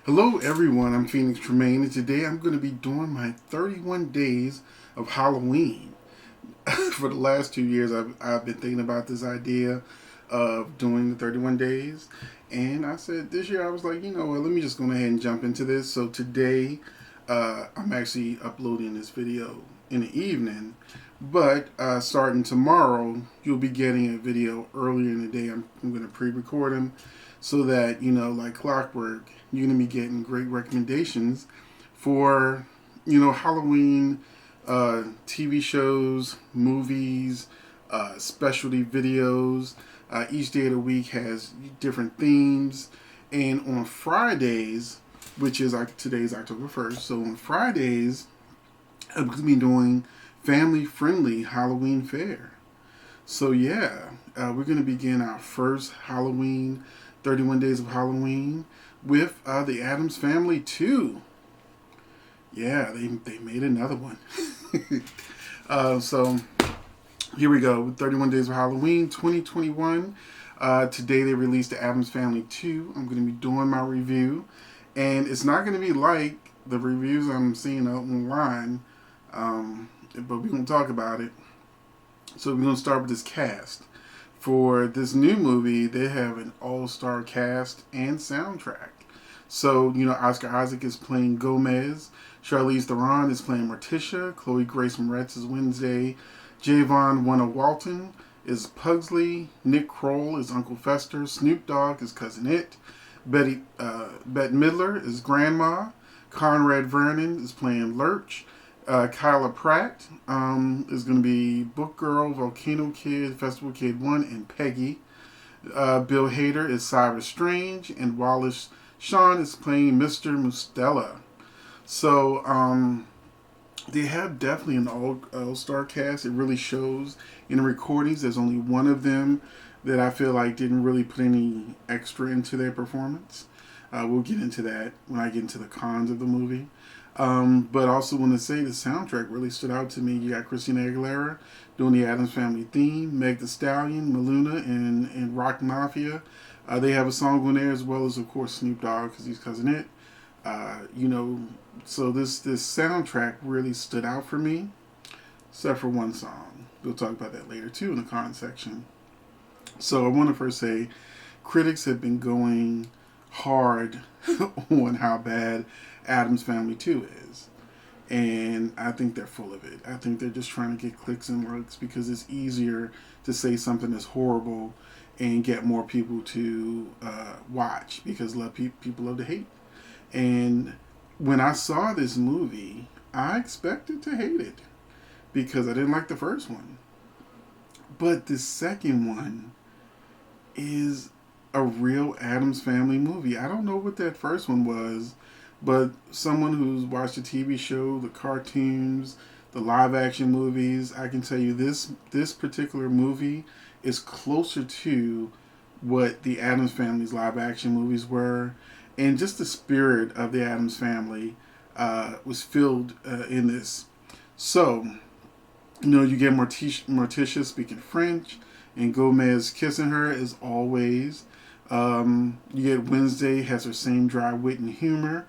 Hello everyone, I'm Phoenix Tremaine, and today I'm going to be doing my 31 days of Halloween. For the last 2 years, I've been thinking about this idea of doing the 31 days, and I said this year I was like, you know what, let me just go ahead and jump into this. So today, I'm actually uploading this video in the evening, but starting tomorrow, you'll be getting a video earlier in the day. I'm going to pre-record them so that, like clockwork, you're going to be getting great recommendations for, Halloween TV shows, movies, specialty videos. Each day of the week has different themes. And on Fridays, which is today's October 1st, so on Fridays, I'm going to be doing family friendly Halloween fare. So, yeah, we're going to begin our first Halloween, 31 Days of Halloween, with the Addams Family 2. Yeah, they made another one. So here we go. 31 Days of Halloween 2021. Today they released the Addams Family 2. I'm going to be doing my review. And it's not going to be like the reviews I'm seeing out online. But we're going to talk about it. So we're going to start with this cast. For this new movie, they have an all-star cast and soundtrack. So, Oscar Isaac is playing Gomez. Charlize Theron is playing Morticia. Chloe Grace Moretz is Wednesday. Javon Winter Walton is Pugsley. Nick Kroll is Uncle Fester. Snoop Dogg is Cousin It. Bette Midler is Grandma. Conrad Vernon is playing Lurch. Kyla Pratt is going to be Book Girl, Volcano Kid, Festival Kid 1, and Peggy. Bill Hader is Cyrus Strange, and Wallace Shawn is playing Mr. Mustela. So they have definitely an all-star cast. It really shows in the recordings. There's only one of them that I feel like didn't really put any extra into their performance. We'll get into that when I get into the cons of the movie. But also want to say the soundtrack really stood out to me. You got Christina Aguilera doing the Addams Family theme, Meg Thee Stallion, Maluna, and Rock Mafia. They have a song on there as well as, of course, Snoop Dogg because he's Cousin It. So this soundtrack really stood out for me, except for one song. We'll talk about that later too in the con section. So I want to first say, critics have been going hard on how bad Addams Family 2 is. And I think they're full of it. I think they're just trying to get clicks and likes because it's easier to say something that's horrible and get more people to watch because people love to hate. And when I saw this movie, I expected to hate it because I didn't like the first one. But the second one is a real Addams Family movie. I don't know what that first one was, but someone who's watched the TV show, the cartoons, the live action movies, I can tell you this particular movie is closer to what the Addams Family's live action movies were. And just the spirit of the Addams Family was filled in this. So, you get Morticia speaking French and Gomez kissing her as always. You get Wednesday has her same dry wit and humor.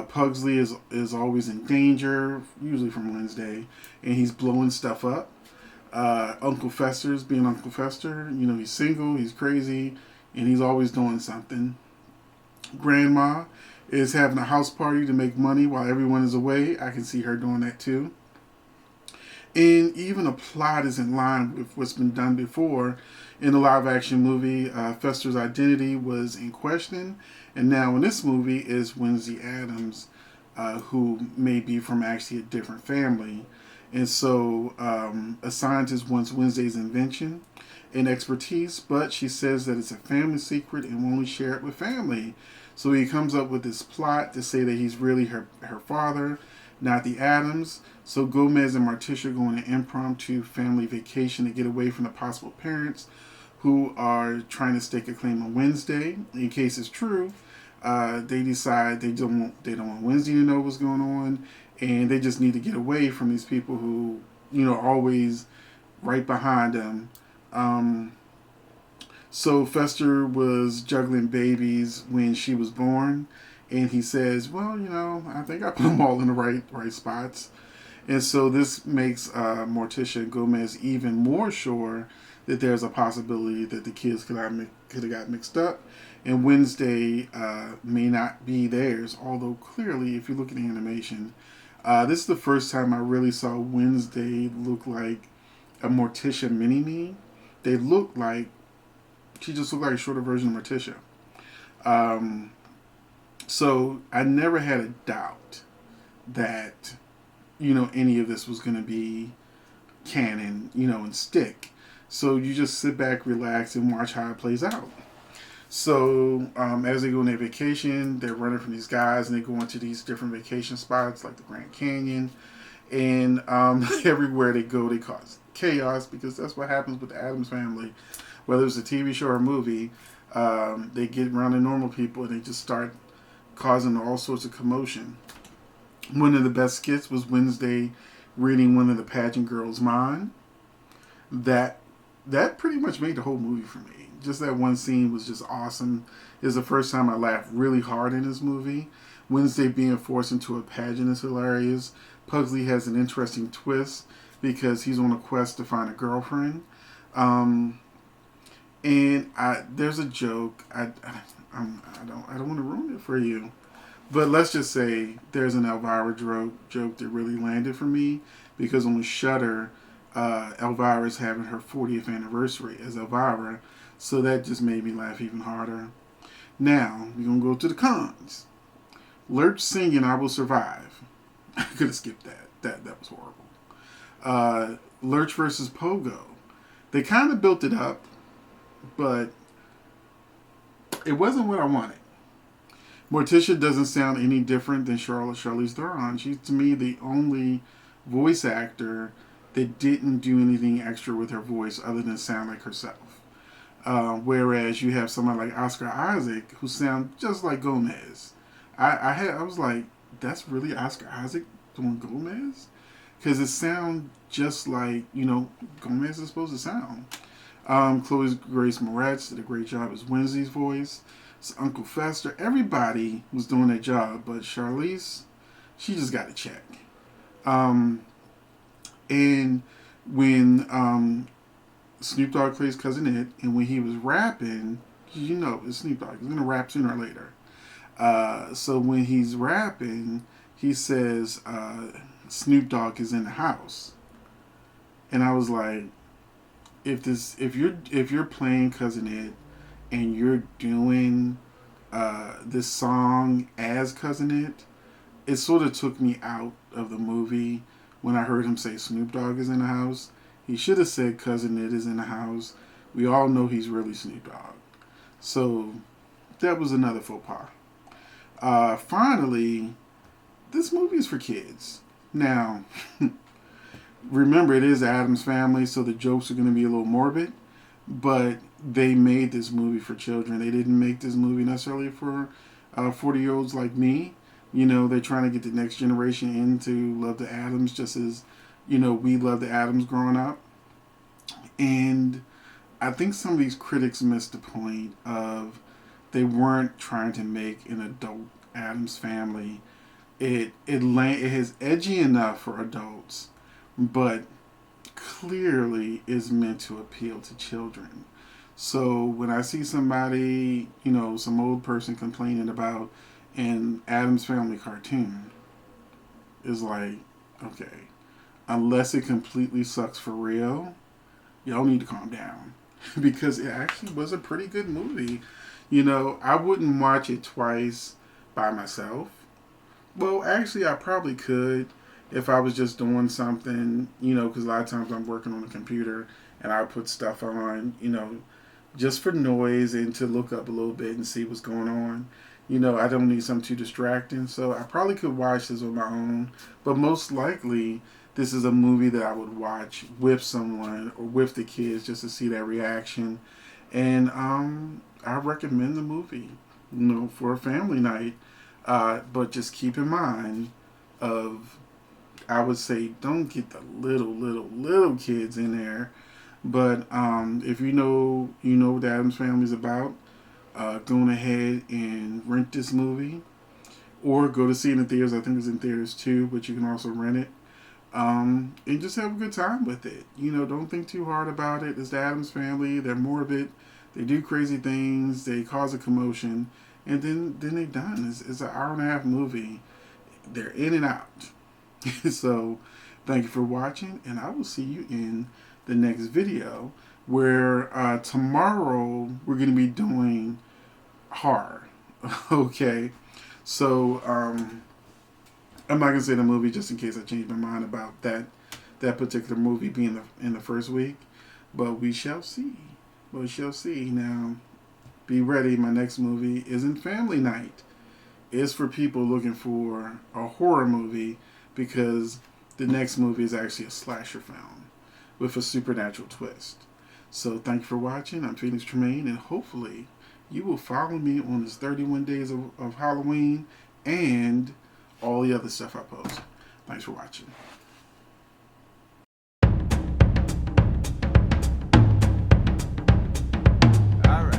Pugsley is always in danger, usually from Wednesday, and he's blowing stuff up. Uncle Fester's being Uncle Fester. He's single, he's crazy, and he's always doing something. Grandma is having a house party to make money while everyone is away. I can see her doing that too. And even a plot is in line with what's been done before. In the live action movie, Fester's identity was in question. And now in this movie is Wednesday Addams, who may be from actually a different family. And so a scientist wants Wednesday's invention and expertise, but she says that it's a family secret and will only share it with family. So he comes up with this plot to say that he's really her father, not the Addams. So Gomez and Morticia go on an impromptu family vacation to get away from the possible parents who are trying to stake a claim on Wednesday. In case it's true, they decide they don't want Wednesday to know what's going on, and they just need to get away from these people who always right behind them. So Fester was juggling babies when she was born, and he says, "Well, I think I put them all in the right spots." And so this makes Morticia Gomez even more sure that there's a possibility that the kids could have got mixed up, and Wednesday may not be theirs. Although clearly, if you look at the animation, this is the first time I really saw Wednesday look like a Morticia mini-me. They look like she just looked like a shorter version of Morticia. Um, so I never had a doubt that any of this was going to be canon, and stick. So you just sit back, relax, and watch how it plays out. So as they go on their vacation, they're running from these guys, and they go into these different vacation spots like the Grand Canyon, and everywhere they go, they cause chaos because that's what happens with the Addams family. Whether it's a TV show or a movie, they get around the normal people and they just start causing all sorts of commotion. One of the best skits was Wednesday reading one of the pageant girls' mind. That pretty much made the whole movie for me. Just that one scene was just awesome. It was the first time I laughed really hard in this movie. Wednesday being forced into a pageant is hilarious. Pugsley has an interesting twist because he's on a quest to find a girlfriend. And there's a joke. I don't want to ruin it for you. But let's just say there's an Elvira joke that really landed for me because on Shudder, Elvira's having her 40th anniversary as Elvira, so that just made me laugh even harder. Now, we're going to go to the cons. Lurch singing I Will Survive. I could have skipped that. That was horrible. Lurch versus Pogo. They kind of built it up, but it wasn't what I wanted. Morticia doesn't sound any different than Charlize Theron. She's, to me, the only voice actor that didn't do anything extra with her voice other than sound like herself. Whereas you have somebody like Oscar Isaac who sounds just like Gomez. I was like, that's really Oscar Isaac doing Gomez? Because it sounds just like, Gomez is supposed to sound. Chloe Grace Moretz did a great job as Wednesday's voice. So Uncle Fester, everybody was doing their job, but Charlize, she just got a check. And when Snoop Dogg plays Cousin It, and when he was rapping, it's Snoop Dogg. He's going to rap sooner or later. So when he's rapping, he says, Snoop Dogg is in the house. And I was like, if you're playing Cousin It, and you're doing this song as Cousin It sort of took me out of the movie when I heard him say Snoop Dogg is in the house. He should have said Cousin It is in the house. We all know he's really Snoop Dogg. So that was another faux pas. Finally, this movie is for kids. Now, remember, it is Addams Family, so the jokes are going to be a little morbid, but they made this movie for children. They didn't make this movie necessarily for 40-year-olds like me. They're trying to get the next generation in to love the Addams just as, we love the Addams growing up. And I think some of these critics missed the point of they weren't trying to make an adult Addams Family. It is edgy enough for adults, but clearly is meant to appeal to children. So when I see somebody, some old person complaining about an Addams Family cartoon, is like, okay, unless it completely sucks for real, y'all need to calm down. Because it actually was a pretty good movie. I wouldn't watch it twice by myself. Well, actually, I probably could if I was just doing something, because a lot of times I'm working on the computer and I put stuff on, just for noise and to look up a little bit and see what's going on. I don't need something too distracting, so I probably could watch this on my own. But most likely, this is a movie that I would watch with someone or with the kids just to see that reaction. And I recommend the movie, for a family night. But just keep in mind I would say don't get the little kids in there. But if you know what the Addams Family is about, go ahead and rent this movie. or go to see it in theaters. I think it's in theaters too, but you can also rent it. And just have a good time with it. Don't think too hard about it. It's the Addams Family. They're morbid. They do crazy things. They cause a commotion, and then they're done. It's an hour and a half movie. They're in and out. So, thank you for watching, and I will see you in the next video, where tomorrow we're going to be doing horror. Okay, so I'm not gonna say the movie just in case I change my mind about that particular movie being in the first week, but we shall see. We shall see. Now, be ready. My next movie isn't Family Night. It's for people looking for a horror movie, because the next movie is actually a slasher film with a supernatural twist. So thank you for watching. I'm Phoenix Tremaine, and hopefully you will follow me on this 31 days of Halloween and all the other stuff I post. Thanks for watching. All right.